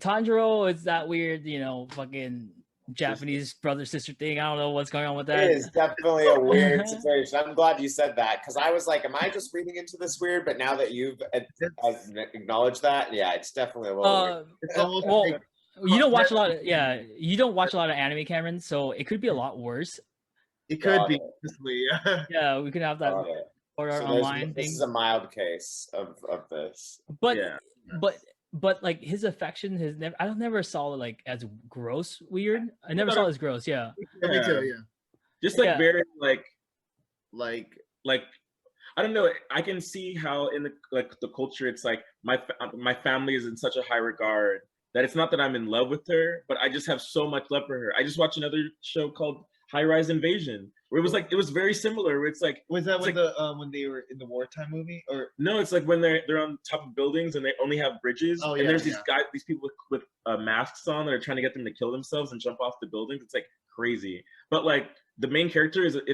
Tanjiro is that weird, you know, fucking Japanese brother sister thing. I don't know what's going on with that. It is definitely a weird situation. I'm glad you said that because I was like, am I just reading into this weird? But now that you've acknowledged that, yeah, it's definitely a little weird. It's almost well, like, you don't watch a lot of you don't watch a lot of anime, Cameron, so it could be a lot worse. it could be, honestly, yeah. Yeah, we could have that or So online this thing. is a mild case of this. But Yeah. but like his affection has never, I never saw it like as gross weird. I never saw it as gross. Yeah. Me too, yeah. Just like very like I don't know. I can see how in the culture, it's like my family is in such a high regard that it's not that I'm in love with her, but I just have so much love for her. I just watched another show called High Rise Invasion, where it was very similar. Where it's like, was that when when they were in the wartime movie, or no? It's like when they're on top of buildings and they only have bridges, and there's these people with masks on that are trying to get them to kill themselves and jump off the buildings. It's like crazy. But like the main character is a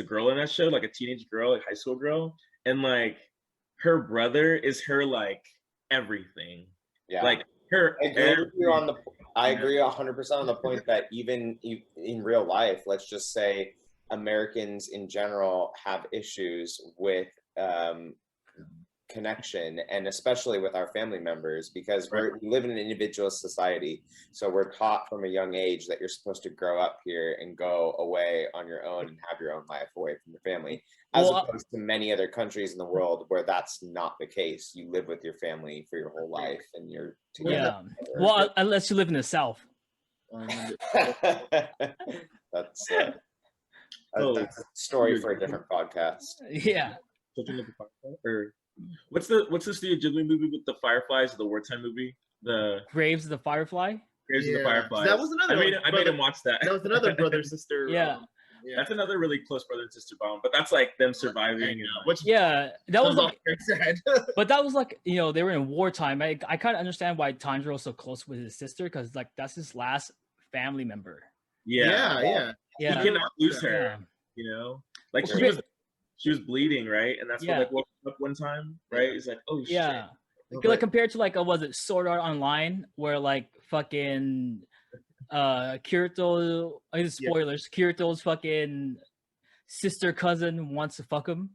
girl in that show, like a teenage girl, like high school girl, and like her brother is her like everything. Yeah. Like her. I agree 100% on the point that even in real life, let's just say Americans in general have issues with connection, and especially with our family members, because we live in an individualist society. So we're taught from a young age that you're supposed to grow up here and go away on your own and have your own life away from your family, as opposed to many other countries in the world where that's not the case. You live with your family for your whole life and you're together. Yeah. Well, unless you live in the South. That's a story for a different podcast. Yeah. Or what's the Studio Ghibli movie with the fireflies? The wartime movie, the Graves of the Firefly. Graves of the Fireflies. That was another. I made him watch that. That was another brother sister. Yeah. That's another really close brother and sister bond, but that's like them surviving. That was like, sad. But that was like, you know, they were in wartime. I kind of understand why Tanjiro is so close with his sister, because like that's his last family member. Yeah. He cannot lose her. You know, like she was bleeding, right? And that's what like woke up one time, right? It's like, oh shit. Like compared to like was it Sword Art Online, where like fucking Kirito, spoilers, Kirito's fucking sister cousin wants to fuck him.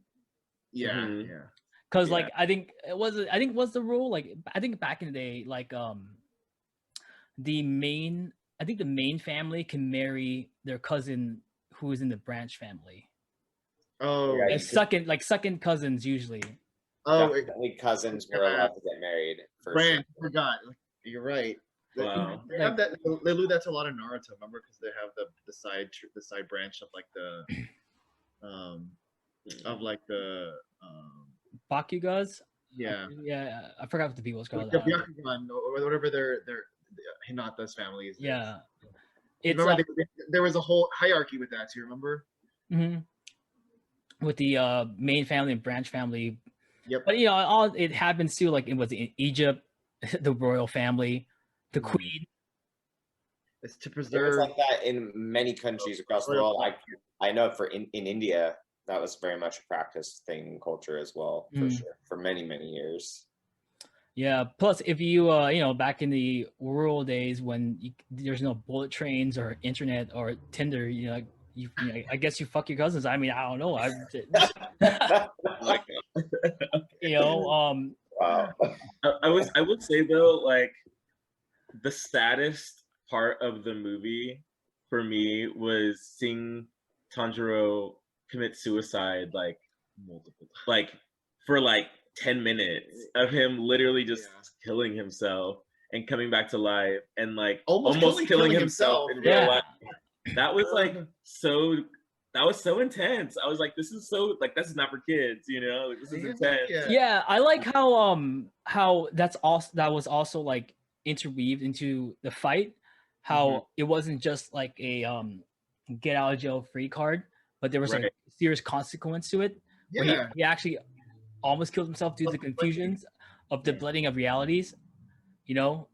Because like I think was the rule, like I think back in the day, like the main family can marry their cousin who is in the branch family. Oh, and second cousins usually. Oh, definitely cousins were allowed to get married. Branch, forgot. You're right. Wow. They have that. They do that to a lot of Naruto. Remember, because they have the side branch of like the Bakugas. Yeah. I forgot what the people's called. The Byakugan or whatever their Hinata's family is. Yeah. It's remember there was a whole hierarchy with that. Do you remember? Mm-hmm. With the main family and branch family. Yep. But you know, all it happens too. Like it was in Egypt, the royal family, the queen. It's to preserve. It's like that in many countries across the world. I know in India that was very much a practice thing in culture as well, for sure, for many years. Yeah. Plus, if you you know, back in the rural days when there's no bullet trains or internet or Tinder, you know. I guess you fuck your cousins. I mean, I don't know. You know, wow. I would say though, like the saddest part of the movie for me was seeing Tanjiro commit suicide, like for like 10 minutes of him literally just killing himself and coming back to life and like almost killing himself in real life. That was like so intense. I was like, this is so like that's not for kids, you know? Like, this is intense. Yeah, I like how that was also like interweaved into the fight. How it wasn't just like a get out of jail free card, but there was like a serious consequence to it. Yeah. He actually almost killed himself due to the confusions of the blending of realities, you know?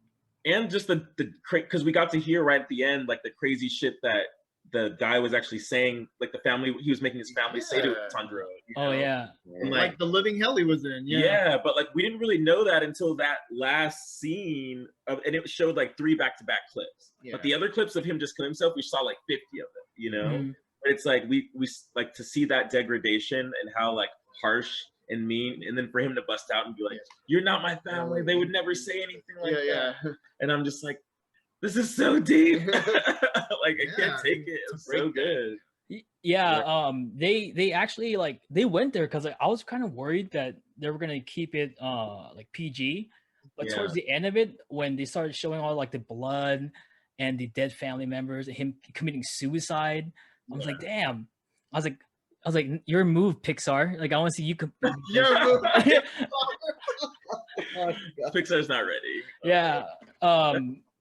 And just the because we got to hear right at the end like the crazy shit that the guy was actually saying, like, the family, he was making his family say to Yeah. Tanjiro. You Oh know? yeah. And, Like the living hell he was in. yeah, but like we didn't really know that until that last scene and it showed like 3 back-to-back clips. Yeah. But the other clips of him just killing himself, we saw like 50 of them, you know? Mhm. But it's like we like to see that degradation and how like harsh and mean, and then for him to bust out and be like, "You're not my family." They would never say anything like that. And I'm just like, this is so deep. Like I can't take it. It's so good. Yeah, they actually like they went there because I was kind of worried that they were gonna keep it like PG, but towards the end of it, when they started showing all like the blood and the dead family members and him committing suicide, I was like, damn. I was like, your move, Pixar. Like I want to see you. Your move. Pixar's not ready. Yeah.